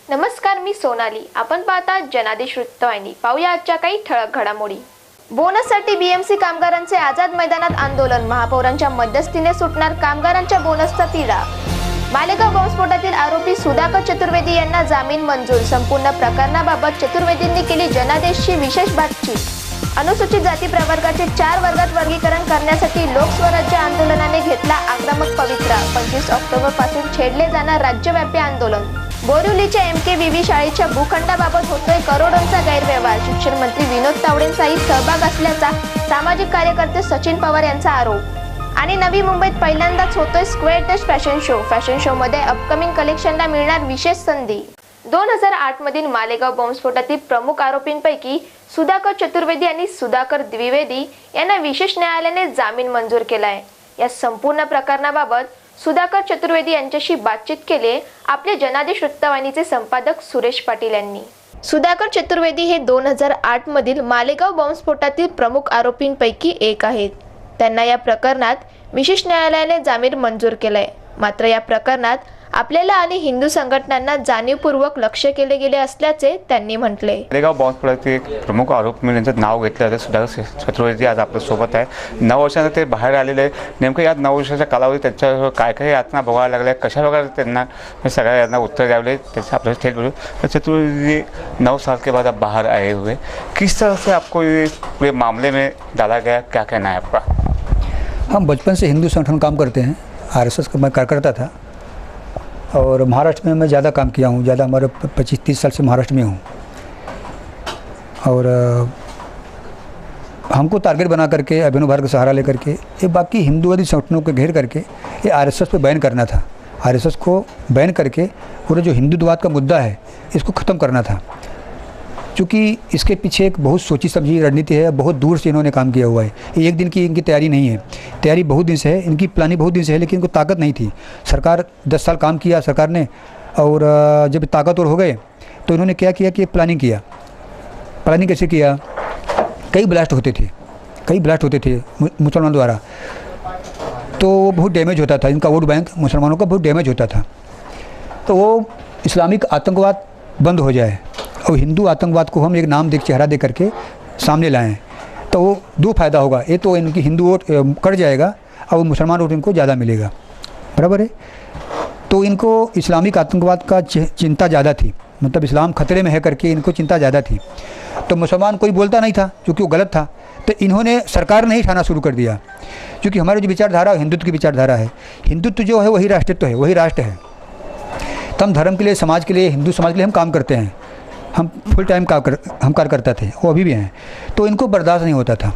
नमस्कार, मी सोनाली. आपण पाहता जनादेश वृत्तवाहिनी. पाहूया आजच्या काही ठळक घडामोडी. बोनससाठी बीएमसी कामगारांचे आझाद मैदानात आंदोलन. महापौरांच्या मध्यस्थीने सुटणार कामगारांच्या बोनसचा तिढा. मालेगाव बॉम्बस्फोटातील आरोपी सुधाकर चतुर्वेदी यांना जामीन मंजूर. संपूर्ण प्रकरणाबाबत चतुर्वेदींनी केली जनादेशची विशेष बातचीत. अनुसूचित जाती प्रवर्गाचे 4 वर्गात वर्गीकरण करण्यासाठी लोकस्वराज्य आंदोलनाने घेतला आक्रमक पवित्रा. 25 ऑक्टोबर पासून छेडले जाणार राज्यव्यापी आंदोलन. बोरिवलीच्या MKVV शाळेच्या भूखंडाबाबत होतोय करोडोंचा गैरव्यवहार. शिक्षण मंत्री विनोद तावडेंचाही सहभाग असल्याचा सामाजिक कार्यकर्ते सचिन पवार यांचा आरोप. आणि नवी मुंबईत पहिल्यांदाच होतोय square touch fashion show. Fashion show मध्ये अपकमिंग कलेक्शनला मिळणार विशेष संधी. 2008 मधील मालेगाव बॉम्बस्फोटातील प्रमुख आरोपींपैकी सुधाकर चतुर्वेदी आणि सुधाकर द्विवेदी यांना विशेष न्यायालयाने जामीन मंजूर केलाय. या संपूर्ण प्रकरणाबाबत सुधाकर चतुर्वेदी यांच्याशी बातचीत केली आपले जनादेश वृत्तवाहिनीचे संपादक सुरेश पाटील यांनी. सुधाकर चतुर्वेदी हे 2008 मधील मालेगाव बॉम्बस्फोटातील प्रमुख आरोपींपैकी एक आहेत. त्यांना या प्रकरणात विशेष न्यायालयाने जामीन मंजूर केलाय. मात्र या प्रकरणात आपल्याला आणि हिंदू संघटनांना जाणीवपूर्वक लक्ष केले गेले असल्याचे त्यांनी म्हटले. मालेगाव बॉम्बस्फोटाचे एक प्रमुख आरोपी म्हणून त्यांचं नाव घेतलं जातं. सुधाकर चतुर्वेदी आज आपल्या सोबत आहे. 9 वर्षांचं ते बाहेर आलेले आहे. नेमकं या 9 वर्षाच्या कालावधीत त्यांच्यावर काय काय यातना भोगायला लागल्या, कशा प्रकारे त्यांना सगळ्या यातना उत्तर द्यावले, त्याचं आपल्या थेट बोलू. चतुर्वेदी 9 साल के बाद अब बाहर आए हुए, किस तरह से आपको ये पूरे मामले में डाला गया, क्या कहना है आपका? हम बचपन से हिंदू संगठन काम करते हैं. RSS का मैं कार्यकर्ता था और महाराष्ट्र में मैं ज़्यादा काम किया हूँ. ज़्यादा हमारे 25-30 साल से महाराष्ट्र में हूँ. और हमको टारगेट बना करके अभिनव भारत का सहारा लेकर के ये बाकी हिंदूवादी संगठनों को घेर करके ये RSS पे बैन करना था. RSS को बैन करके पूरा जो हिंदुत्ववाद का मुद्दा है इसको ख़त्म करना था. क्योंकि इसके पीछे एक बहुत सोची समझी रणनीति है. बहुत दूर से इन्होंने काम किया हुआ है. ये एक दिन की इनकी तैयारी नहीं है. तैयारी बहुत दिन से है, इनकी प्लानिंग बहुत दिन से है, लेकिन इनको ताकत नहीं थी. सरकार 10 साल काम किया सरकार ने, और जब ताकतवर हो गए तो इन्होंने क्या किया कि प्लानिंग किया. प्लानिंग कैसे किया? कई ब्लास्ट होते थे मुसलमानों द्वारा. तो वो बहुत डैमेज होता था. इनका वोट बैंक मुसलमानों का बहुत डैमेज होता था. तो वो इस्लामिक आतंकवाद बंद हो जाए और हिंदू आतंकवाद को हम एक नाम चेहरा दे करके सामने लाएं तो वो 2 फ़ायदा होगा. ये तो इनकी हिंदू वोट कट जाएगा और मुसलमान वोट इनको ज़्यादा मिलेगा. बराबर है. तो इनको इस्लामिक आतंकवाद का चिंता ज़्यादा थी. मतलब इस्लाम खतरे में है करके इनको चिंता ज़्यादा थी. तो मुसलमान कोई बोलता नहीं था क्योंकि वो गलत था. तो इन्होंने सरकार ने ही ठाना शुरू कर दिया. क्योंकि हमारी जो विचारधारा हिंदुत्व की विचारधारा है. हिंदुत्व जो है वही राष्ट्रत्व है, वही राष्ट्र है. तो हम धर्म के लिए, समाज के लिए, हिंदू समाज के लिए हम काम करते हैं. हम फुल टाइम हम कार्य करते थे, वो अभी भी हैं. तो इनको बर्दाश्त नहीं होता था.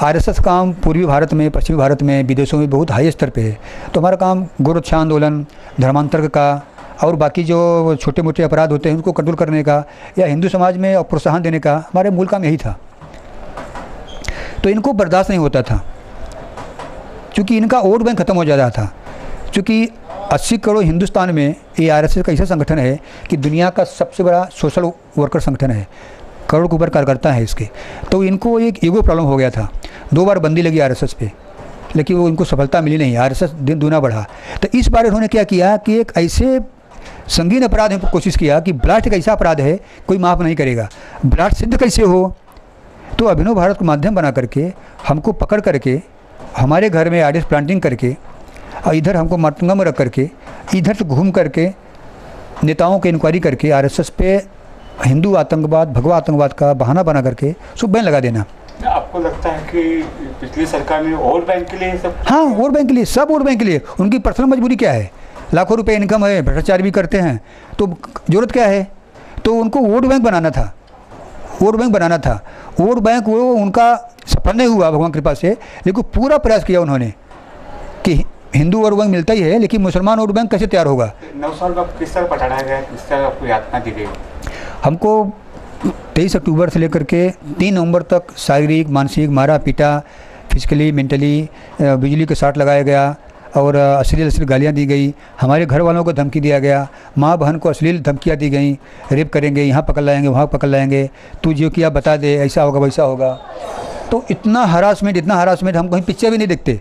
RSS काम पूर्वी भारत में, पश्चिमी भारत में, विदेशों में बहुत हाई स्तर पे है. तो हमारा काम गोरक्षा आंदोलन, धर्मांतर का और बाकी जो छोटे मोटे अपराध होते हैं उनको कंट्रोल करने का या हिंदू समाज में प्रोत्साहन देने का हमारे मूल काम यही था. तो इनको बर्दाश्त नहीं होता था क्योंकि इनका वोट बैंक ख़त्म हो जाता था. क्योंकि 80 करोड़ हिंदुस्तान में ये RSS का ऐसा संगठन है कि दुनिया का सबसे बड़ा सोशल वर्कर संगठन है. करोड़ के ऊपर कार्यकर्ता है इसके. तो इनको एक ईगो प्रॉब्लम हो गया था. 2 बार बंदी लगी RSS पे, लेकिन वो इनको सफलता मिली नहीं. RSS दिन दूना बढ़ा. तो इस बार इन्होंने क्या किया कि एक ऐसे संगीन अपराध में कोशिश किया कि ब्लास्ट एक ऐसा अपराध है कोई माफ़ नहीं करेगा. ब्लास्ट सिद्ध कैसे हो? तो अभिनव भारत को माध्यम बना करके हमको पकड़ करके हमारे घर में RDS प्लांटिंग करके और इधर हमको मातंगा में रख करके इधर से घूम करके नेताओं की इंक्वायरी करके RSS पे हिंदू आतंकवाद, भगवा आतंकवाद का बहाना बना करके सब बैन लगा देना. आपको लगता है कि पिछली सरकार ने वोट बैंक के लिए सब? हाँ, वोट बैंक के लिए, सब वोट बैंक के लिए. उनकी पर्सनल मजबूरी क्या है? लाखों रुपए इनकम है, भ्रष्टाचार भी करते हैं, तो ज़रूरत क्या है? तो उनको वोट बैंक बनाना था. वोट बैंक वो उनका सफल नहीं हुआ भगवान कृपा से, लेकिन पूरा प्रयास किया उन्होंने कि हिंदू वोट बैंक मिलता ही है, लेकिन मुसलमान वोट बैंक कैसे तैयार होगा? 9 साल बाद किस तरह पटाया गया, किस तरह आपको यातना दी गई? हमको 23 अक्टूबर से लेकर के 3 नवंबर तक शारीरिक, मानसिक मारा पीटा, फिजिकली, मेंटली बिजली के शॉट लगाया गया और अश्लील गालियाँ दी गई. हमारे घर वालों को धमकी दिया गया. माँ बहन को अश्लील धमकियाँ दी गई. रेप करेंगे, यहाँ पकड़ लाएंगे, वहाँ पकड़ लाएंगे, तू जो किया बता दे, ऐसा होगा वैसा होगा. तो इतना हरासमेंट हम कहीं पिक्चर भी नहीं देखते.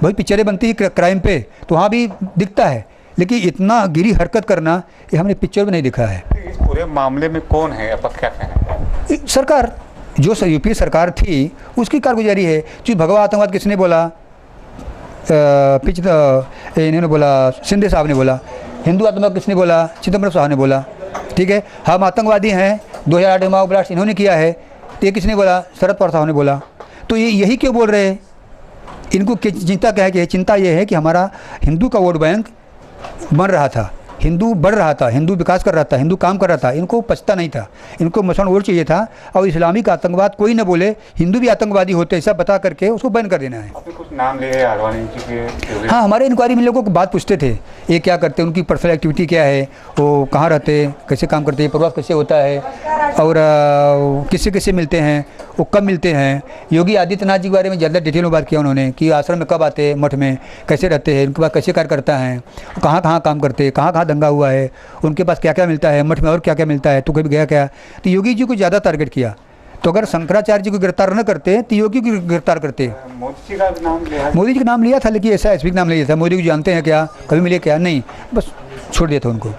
भाई पिक्चरें बनती है क्राइम पे तो वहाँ भी दिखता है लेकिन इतना गिरी हरकत करना ये हमने पिक्चर में नहीं दिखा है। इस पूरे मामले में कौन है, आपका क्या कहना है? सरकार, जो यूपीए सरकार थी उसकी कारगुजारी है। जो भगवा आतंकवाद किसने बोला? इन्होंने बोला, शिंदे साहब ने बोला। हिंदू आतंकवाद किसने बोला? चिदम्बरम साहब ने बोला। ठीक है, हम आतंकवादी हैं, 2008 में माओ ब्लास्ट इन्होंने किया है, तो ये किसने बोला? शरद पवार साहब ने बोला। तो ये यही क्यों बोल रहे हैं? इनको चिंता क्या है? कि चिंता ये है कि हमारा हिंदू का वोट बैंक बन रहा था, हिंदू बढ़ रहा था, हिंदू विकास कर रहा था, हिंदू काम कर रहा था, इनको पछता नहीं था, इनको मुसलमान वोट चाहिए था। और इस्लामिक आतंकवाद कोई न बोले, हिंदू भी आतंकवादी होते ऐसा बता करके उसको बैन कर देना है। आपने कुछ नाम लिए आडवाणी जी के? हाँ, हमारे इंक्वायरी में लोगों को बात पूछते थे, ये क्या करते हैं, उनकी पर्सनल एक्टिविटी क्या है, वो कहाँ रहते हैं, कैसे काम करते हैं, प्रवास कैसे होता है, और किससे किससे मिलते हैं, वो कब मिलते हैं। योगी आदित्यनाथ जी के बारे में ज़्यादा डिटेल में बात किया उन्होंने कि आश्रम में कब आते हैं, मठ में कैसे रहते हैं, उनके पास कैसे कार्यकर्ता हैं, कहाँ कहाँ काम करते हैं, कहाँ कहाँ दंगा हुआ है, उनके पास क्या क्या मिलता है, मठ में और क्या क्या मिलता है, तो कभी गया क्या। तो योगी जी को ज़्यादा टारगेट किया। तो अगर शंकराचार्य जी को गिरफ्तार न करते तो योगी को गिरफ्तार करते। मोदी जी का नाम लिया? मोदी जी का नाम लिया था, लेकिन ऐसा एसपी का नाम लिया था। मोदी को जानते हैं क्या, कभी मिले क्या? नहीं, बस छोड़ दिया था उनको।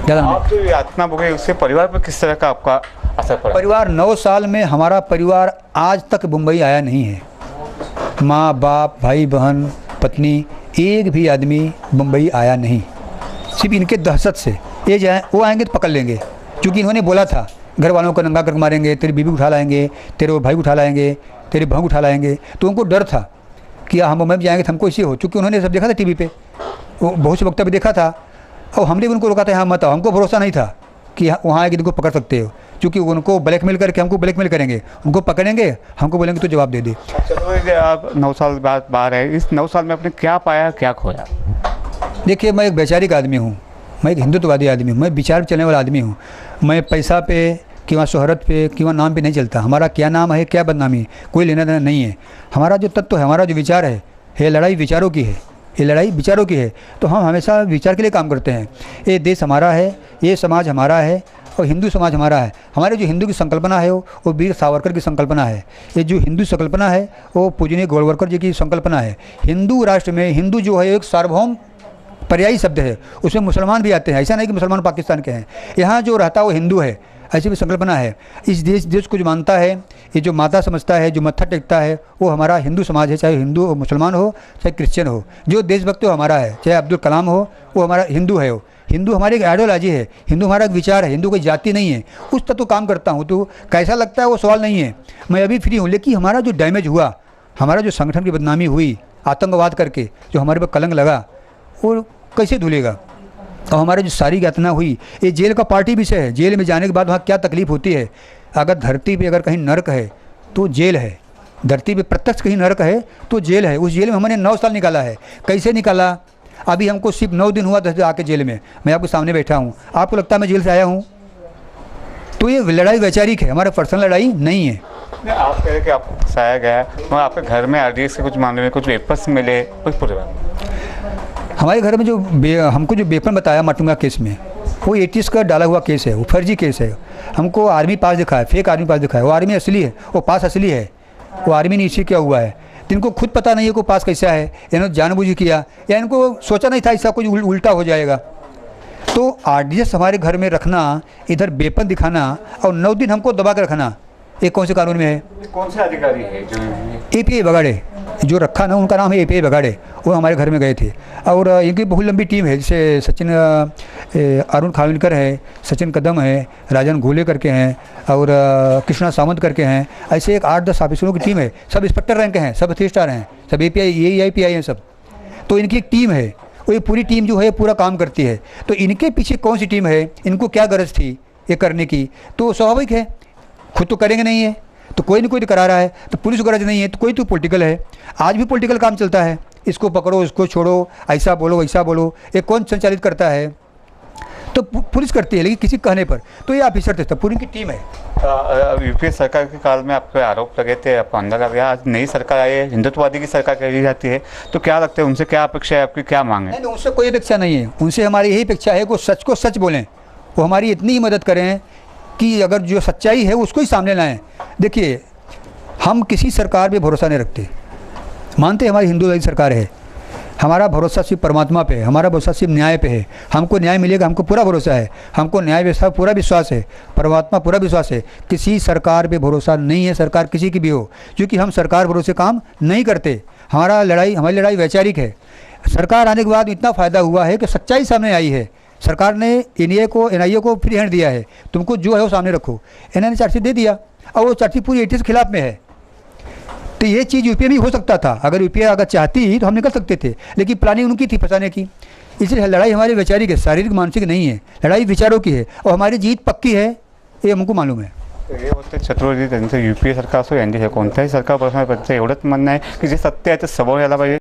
ज़्यादा आप जो यातना भोगे उससे परिवार पर किस तरह का आपका असर पड़ा? परिवार 9 साल में हमारा परिवार आज तक मुंबई आया नहीं है। माँ बाप, भाई बहन, पत्नी, एक भी आदमी मुंबई आया नहीं। सिर्फ इनके दहशत से ये जाए, वो आएंगे तो पकड़ लेंगे, क्योंकि इन्होंने बोला था घर वालों को नंगा कर मारेंगे, तेरी बीवी उठा लाएंगे, तेरे भाई उठा लाएंगे, तेरे बहू उठा लाएंगे। तो उनको डर था कि हम मुंबई में जाएंगे तो हमको इसी हो, चूँकि उन्होंने सब देखा था टीवी पे, वो बहुत से वक्तव्य देखा था, और हमने भी उनको रोका था यहाँ मत आओ। हमको भरोसा नहीं था कि वहाँ आएगी इनको पकड़ सकते हो, क्योंकि उनको ब्लैकमेल करके हमको ब्लैकमेल करेंगे, उनको पकड़ेंगे, हमको बोलेंगे तो जवाब दे दे। चलो, आप 9 साल बाद बाहर है, इस 9 साल में आपने क्या पाया, क्या खोया? देखिए, मैं एक वैचारिक आदमी हूँ, मैं एक हिंदुत्ववादी आदमी हूँ, मैं विचार चलने वाला आदमी हूँ। मैं पैसा पे कि वहाँ शोहरत पे कि वहाँ नाम पे नहीं चलता। हमारा क्या नाम है, क्या बदनामी, कोई लेना देना नहीं है। हमारा जो तत्व है, हमारा जो विचार है, ये लड़ाई विचारों की है, ये लड़ाई विचारों की है। तो हम हमेशा विचार के लिए काम करते हैं। ये देश हमारा है, ये समाज हमारा है, और हिंदू समाज हमारा है। हमारे जो हिंदू की संकल्पना है वो वीर सावरकर की संकल्पना है। ये जो हिंदू संकल्पना है वो पूजनीय गोलवलकर जी की संकल्पना है। हिंदू राष्ट्र में हिंदू जो है एक सार्वभौम पर्यायी शब्द है, उसमें मुसलमान भी आते हैं। ऐसा नहीं कि मुसलमान पाकिस्तान के हैं, यहाँ जो रहता है वो हिंदू है, ऐसी भी संकल्पना है। इस देश को जो मानता है, ये जो माता समझता है, जो मत्था टेकता है, वो हमारा हिंदू समाज है, चाहे हिंदू हो, मुसलमान हो, चाहे क्रिश्चियन हो। जो देशभक्त हो हमारा है, चाहे अब्दुल कलाम हो, वो हमारा हिंदू है। वो हिंदू हमारी एक आइडियोलॉजी है, हिंदू हमारा एक विचार है, हिंदू कोई जाति नहीं है। उस तक तो काम करता हूँ। तो कैसा लगता है वो सवाल नहीं है, मैं अभी फ्री हूँ। लेकिन हमारा जो डैमेज हुआ, हमारा जो संगठन की बदनामी हुई आतंकवाद करके, जो हमारे पर कलंक लगा, वो कैसे धुलेगा। और हमारे जो सारी यातना हुई, ये जेल का पार्टी विषय है। जेल में जाने के बाद वहाँ क्या तकलीफ़ होती है। अगर धरती पे अगर कहीं नर्क है तो जेल है, धरती पे प्रत्यक्ष कहीं नर्क है तो जेल है। उस जेल में हमने 9 साल निकाला है। कैसे निकाला? अभी हमको सिर्फ 9 दिन हुआ 10 दिन आके जेल में, मैं आपके सामने बैठा हूँ। आपको लगता है मैं जेल से आया हूँ? तो ये लड़ाई वैचारिक है, हमारा पर्सनल लड़ाई नहीं है। आप कह रहे कि आपको फंसाया गया, तो आपके घर में आरडीएक्स के कुछ मामले में कुछ वेपर्स मिले, कुछ पूरे बात? हमारे घर में जो हमको जो वेपन बताया माटुंगा केस में, वो 80s का डाला हुआ केस है, वो फर्जी केस है। हमको आर्मी पास दिखाया, फेक आर्मी पास दिखाया। वो आर्मी असली है, वो पास असली है, वो आर्मी ने इश्यू किया हुआ है। तो इनको खुद पता नहीं है को पास कैसा है, इन्होंने जानबूझ किया या इनको सोचा नहीं था ऐसा कुछ उल्टा हो जाएगा। तो आरडीएक्स हमारे घर में रखना, इधर वेपन दिखाना और 9 दिन हमको दबा कर रखना, ये कौन से कानून में है? कौन से अधिकारी है जो एपीआई बगाड़े जो रखा ना, उनका नाम है एपीआई बगाड़े। वो हमारे घर में गए थे और इनकी बहुत लंबी टीम है, जैसे सचिन अरुण खानविलकर है, सचिन कदम है, राजन घोले करके हैं और कृष्णा सावंत करके हैं। ऐसे एक 8-10 ऑफिसरों की टीम है, सब इंस्पेक्टर रैंक हैं, सब 3 स्टार हैं, सब एपीआई AIPI हैं सब। तो इनकी एक टीम है, वो ये पूरी टीम जो है पूरा काम करती है। तो इनके पीछे कौन सी टीम है, इनको क्या गरज थी ये करने की? तो स्वाभाविक है, खुद तो करेंगे नहीं है, तो कोई न कोई तो करा रहा है। तो पुलिस को गरज नहीं है तो कोई तो पॉलिटिकल है। आज भी पॉलिटिकल काम चलता है, इसको पकड़ो, इसको छोड़ो, ऐसा बोलो, वैसा बोलो। ये कौन संचालित करता है? तो पुलिस करती है, लेकिन किसी कहने पर। तो ये ऑफिसर थे, पूरी की टीम है। यूपीए सरकार के काल में आपके आरोप लगे थे, आपको अंदर आ गया। आज नई सरकार आई है, हिंदुत्ववादी की सरकार कही जाती है, तो क्या लगता है उनसे क्या अपेक्षा है, आपकी क्या मांग है? नहीं, उनसे कोई अपेक्षा नहीं है। उनसे हमारी यही अपेक्षा है कि सच को सच बोलें, वो हमारी इतनी ही मदद करें कि अगर जो सच्चाई है उसको ही सामने लाएं। देखिए, हम किसी सरकार पे भरोसा नहीं रखते, मानते हमारी हिंदुत्ववादी सरकार है। हमारा भरोसा सिर्फ परमात्मा पे है, हमारा भरोसा सिर्फ न्याय पे है। हमको न्याय मिलेगा, हमको पूरा भरोसा है, हमको न्याय व्यवस्था पे पूरा विश्वास है, परमात्मा पूरा विश्वास है। किसी सरकार पे भरोसा नहीं है, सरकार किसी की भी हो, क्योंकि हम सरकार भरोसे काम नहीं करते। हमारी लड़ाई वैचारिक है। सरकार आने के बाद इतना फ़ायदा हुआ है कि सच्चाई सामने आई है। सरकार ने एनआईए को फ्री हैंड दिया है, तुमको जो है वो सामने रखो। एनआईए ने चार्जशीट दे दिया और वो चार्जशीट पूरी एटीएस के खिलाफ में है। तो ये चीज़ यूपीए में हो सकता था, अगर यूपीए अगर चाहती तो हम निकल सकते थे, लेकिन प्लानिंग उनकी थी फंसाने की। इसलिए लड़ाई हमारी वैचारिक है, शारीरिक मानसिक नहीं है, लड़ाई विचारों की है और हमारी जीत पक्की है, ये हमको मालूम है। हे होते छत्रपती त्यांचं UPA सरकार असो एनडीए कोणत्याही सरकार बसण्यापेक्षा एवढंच म्हणणं आहे की जे सत्य आहे ते समोर यायला पाहिजे।